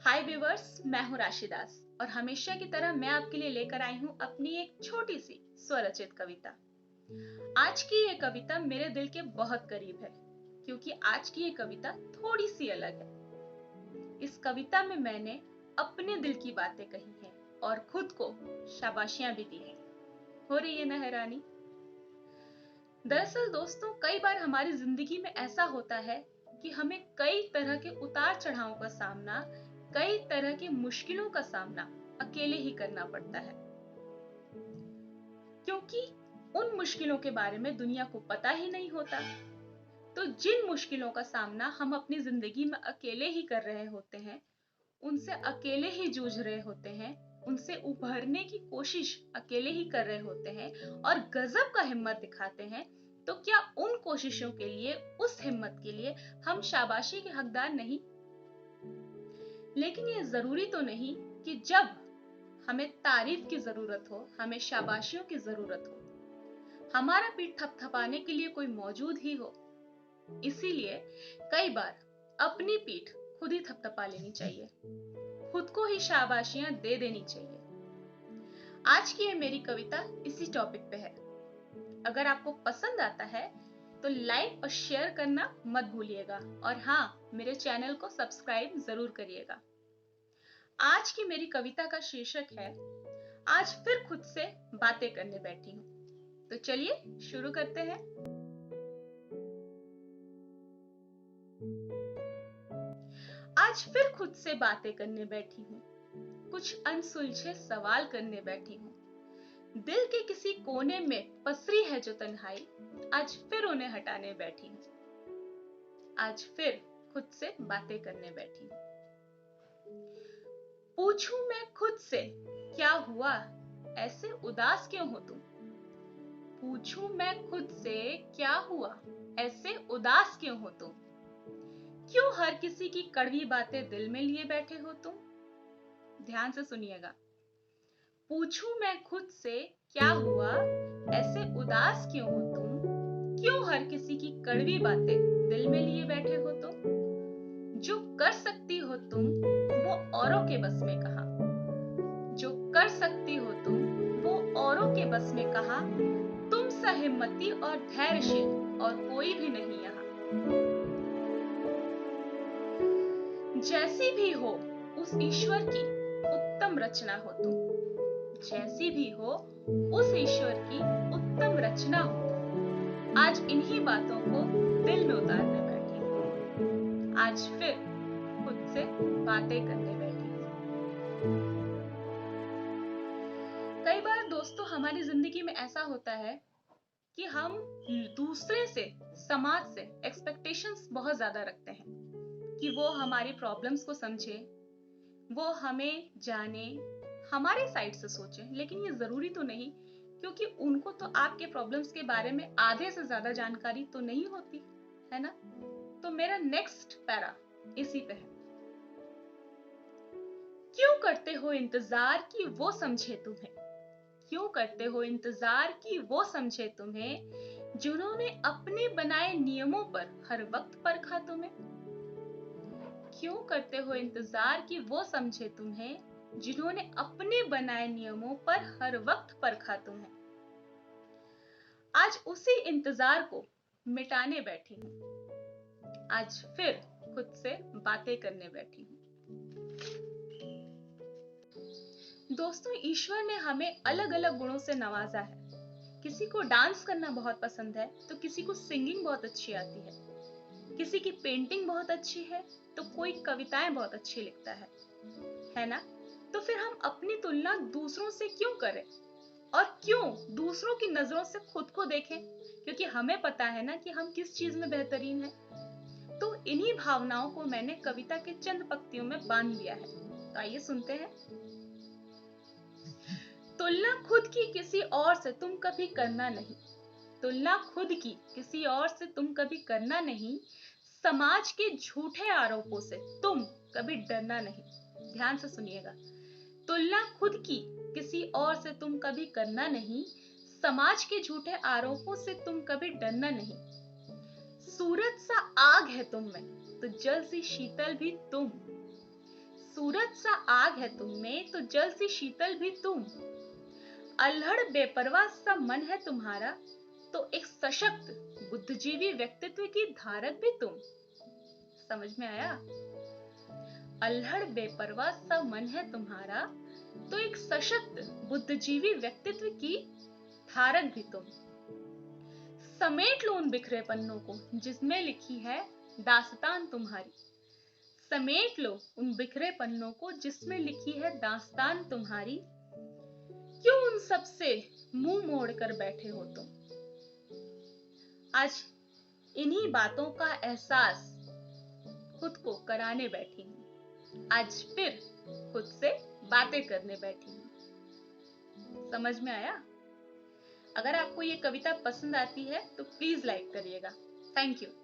हाय viewers, मैं हूं राशि दास और हमेशा की तरह मैं आपके लिए लेकर आई हूं अपनी एक छोटी सी स्वरचित कविता। आज की ये कविता मेरे दिल के बहुत करीब है क्योंकि आज की ये कविता थोड़ी सी अलग है। इस कविता में मैंने अपने दिल की बातें कही हैं और खुद को शाबाशियां भी दी हैं। हो रही है ना हैरानी? दरअसल दोस्तों, कई बार हमारी जिंदगी में ऐसा होता है कि हमें कई तरह के उतार चढ़ावों का सामना, कई तरह की मुश्किलों का सामना अकेले ही करना पड़ता है, क्योंकि उन मुश्किलों के बारे में दुनिया को पता ही नहीं होता। तो जिन मुश्किलों का सामना हम अपनी जिंदगी में अकेले ही कर रहे होते हैं, उनसे अकेले ही जूझ रहे होते हैं, उनसे उभरने की कोशिश अकेले ही कर रहे होते हैं और गजब का हिम्मत दिखाते हैं, तो क्या उन कोशिशों के लिए, उस हिम्मत के लिए हम शाबाशी के हकदार नहीं? लेकिन ये जरूरी तो नहीं कि जब हमें तारीफ की जरूरत हो, हमें शाबाशियों की जरूरत हो, हमारा पीठ थपथपाने के लिए कोई मौजूद ही हो। इसीलिए कई बार अपनी पीठ खुद ही थपथपा लेनी चाहिए, खुद को ही शाबाशियां दे देनी चाहिए। आज की ये मेरी कविता इसी टॉपिक पे है। अगर आपको पसंद आता है तो लाइक और शेयर करना मत भूलिएगा और हाँ, मेरे चैनल को सब्सक्राइब जरूर करिएगा। आज की मेरी कविता का शीर्षक है, आज फिर खुद से बातें करने बैठी हूँ। तो चलिए शुरू करते हैं। आज फिर खुद से बातें करने बैठी हूँ, कुछ अनसुलझे सवाल करने बैठी हूँ। दिल के किसी कोने में पसरी है जो तन्हाई, आज फिर उन्हें हटाने बैठी हूँ। आज फिर खुद से बातें करने बैठी हूँ। पूछूं मैं खुद से क्या हुआ, ऐसे उदास क्यों हो तुम? पूछूं मैं खुद से क्या हुआ, ऐसे उदास क्यों हो तुम? क्यों हर किसी की कड़वी बातें दिल में लिए बैठे हो तुम? ध्यान से सुनिएगा। पूछूं मैं खुद से क्या हुआ, ऐसे उदास क्यों हो तुम? क्यों हर किसी की कड़वी बातें दिल में लिए बैठे हो तुम? जो कर सकती हो तुम वो औरों के बस में कहा, जो कर सकती हो तुम वो औरों के बस में कहा। तुम सा हिम्मती और धैर्यशील और कोई भी नहीं यहाँ। जैसी भी हो उस ईश्वर की उत्तम रचना हो तुम, जैसी भी हो उस ईश्वर की उत्तम रचना हो तुम। आज इन्हीं बातों को दिल में उतारने बैठी हूँ, आज फिर खुद से बातें करने बैठी हूँ। कई बार दोस्तों, हमारी जिंदगी में ऐसा होता है कि हम दूसरे से, समाज से एक्सपेक्टेशंस बहुत ज्यादा रखते हैं कि वो हमारी प्रॉब्लम्स को समझे, वो हमें जाने, हमारे साइड से सोचे। लेकिन ये जरूरी तो नहीं, क्योंकि उनको तो आपके प्रॉब्लम्स के बारे में आधे से ज्यादा जानकारी तो नहीं होती है ना। तो मेरा नेक्स्ट पैरा इसी पे है। क्यों करते हो इंतजार कि वो समझे तुम्हें? क्यों करते हो इंतजार कि वो समझे तुम्हें, जिन्होंने अपने बनाए नियमों पर हर वक्त परखा तुम्हें? क्यों करते हो इंतजार कि वो समझे तुम्हें, जिन्होंने अपने बनाए नियमों पर हर वक्त परखा तुम्हें? आज उसी इंतजार को मिटाने बैठी हूँ, आज फिर खुद से बातें करने बैठी हूँ। दोस्तों, ईश्वर ने हमें अलग अलग गुणों से नवाजा है। किसी को डांस करना बहुत पसंद है तो किसी को सिंगिंग बहुत अच्छी आती है, किसी की पेंटिंग बहुत अच्छी है तो कोई कविताएं बहुत अच्छी लिखता है ना। तो फिर हम अपनी तुलना दूसरों से क्यों करें और क्यों दूसरों की नजरों से खुद को देखें, क्योंकि हमें पता है ना कि हम किस चीज में बेहतरीन हैं। तो इन्हीं भावनाओं को मैंने कविता के चंद पंक्तियों में बांध लिया है। तो आइए सुनते हैं। तुलना खुद की किसी और से तुम कभी करना नहीं, तुलना खुद की किसी और से तुम कभी करना नहीं। समाज के झूठे आरोपों से तुम कभी डरना नहीं। ध्यान से सुनिएगा। तुलना खुद की किसी और से तुम कभी करना नहीं, समाज के झूठे आरोपों से तुम कभी डरना नहीं। सूरज सा आग है तुम में तो जल सी शीतल भी तुम। सूरज सा आग है तुम में तो जल सी शीतल भी तुम। अल्हड़ बेपरवाह सा मन है तुम्हारा तो एक सशक्त बुद्धिजीवी व्यक्तित्व की धारक भी तुम। समझ में आया? अल्हड़ बेपरवाह सा मन है तुम्हारा तो एक सशक्त बुद्धिजीवी व्यक्तित्व की धारक भी तुम। समेट लो उन बिखरे पन्नों को जिसमें लिखी है दास्तान तुम्हारी। समेट लो उन बिखरे पन्नों को जिसमें लिखी है दास्तान तुम्हारी। क्यों उन सब से मुंह मोड़ कर बैठे हो तुम। आज इन्हीं बातों का एहसास खुद को कराने बैठी हूँ। आज फिर खुद से बातें करने बैठी हूँ। समझ में आया? अगर आपको ये कविता पसंद आती है तो प्लीज लाइक करिएगा। Thank you.